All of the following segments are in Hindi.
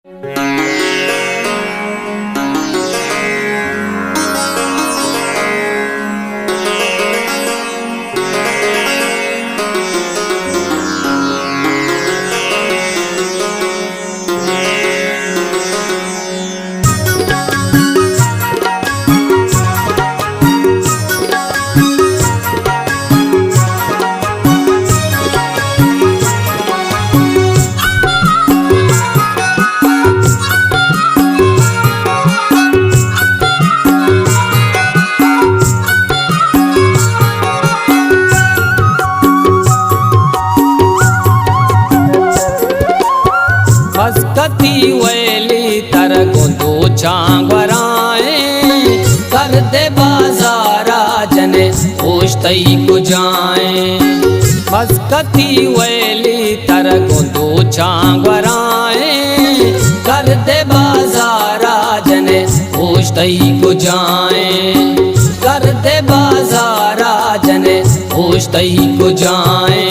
मस्कती वैली तर गोंदो चांगराए कर दे बाजारा जने पूछतई को जाए। मस्कती वैली तर गोंदो चांगराए कर दे बाजारा जने पूछतई को जाए। कर दे बाजारा जने पूछतई को जाए।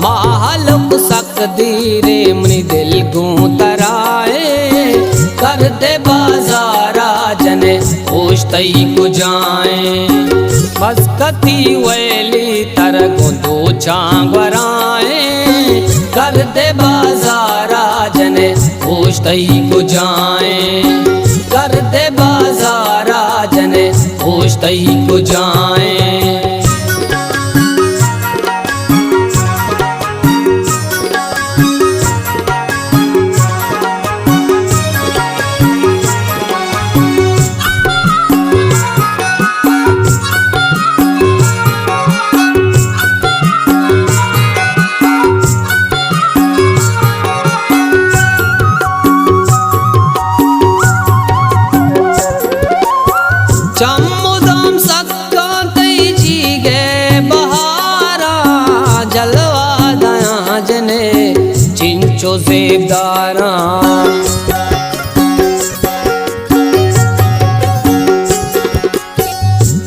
माहलुक सकदीरे मनी दिल को तराए कर दे बाजारा जने पूछतई को जाए। मस्कती वैली तर गोंदो चांगराए कर दे बाजारा जने पूछतई को जाए। कर दे बाजारा जने पूछतई को जाए। चमुदम सक्कतई जी गे बहारा जलवा दया जने चिंचो जेबदारा।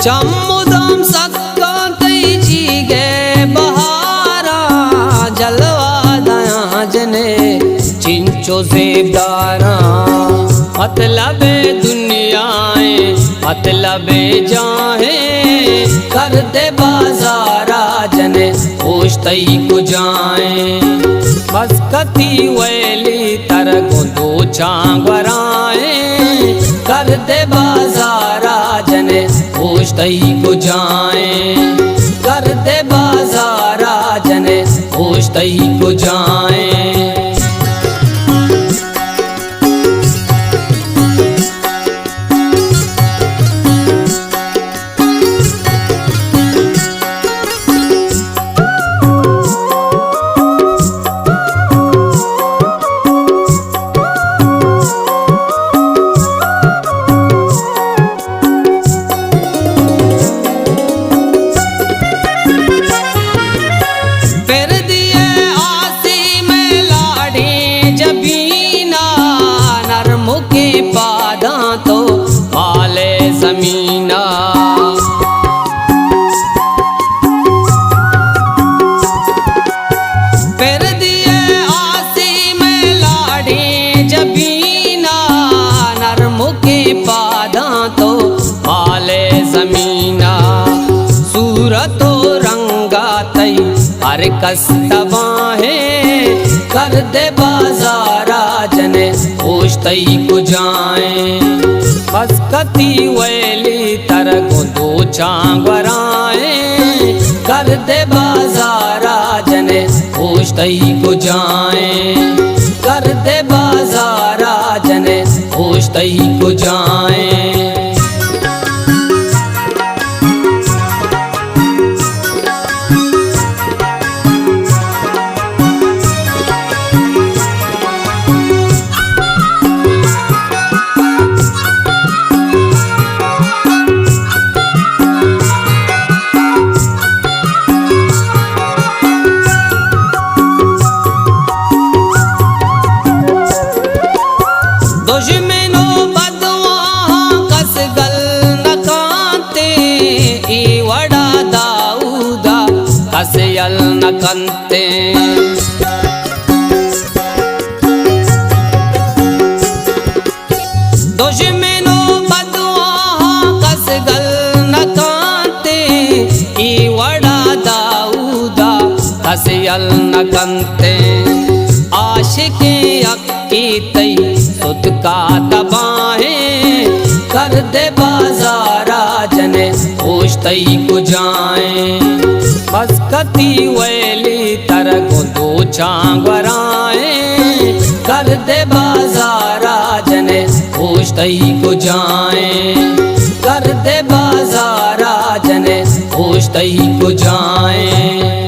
चमुदम सक्कतई जी गे बहारा जलवा दया जने चिंचो जेबदारा। मतलब दुनियाए मतलब जाहे कर दे बाजारा जने पूछतई को जाए। मस्कती वैली तर गोंदो चांगराए कर दे बाजारा जने पूछतई को जाए। कर दे बाजारा जने पूछतई को जाए। जमीना फिर दिए आसी में लाड़ी जबीना नरमु के पादा तो पाले जमीना सूरतो रंगा तई हर कस्तबा है कर दे बाजारा जने पूछतई को जाए। मस्कती वैली तर को दो चांगराए कर दे बाजारा जने पूछतई को जाए कर दे बाजारा जने पूछतई को जाए। दुश्मनो बदवा कस गल न कांते ई वड़ा दाऊदा कसल न कंते। दुश्मनो बदवा कस गल न कांते ई वड़ा दाऊदा कसल न कंते। आशिके अक्की तई सुत का दबाए कर दे बाजारा जने पूछतई को जाए। मस्कती वैली तर को दो चांगराए कर दे बाजारा जने पूछतई को जाए कर दे बाजारा जने पूछतई को जाए।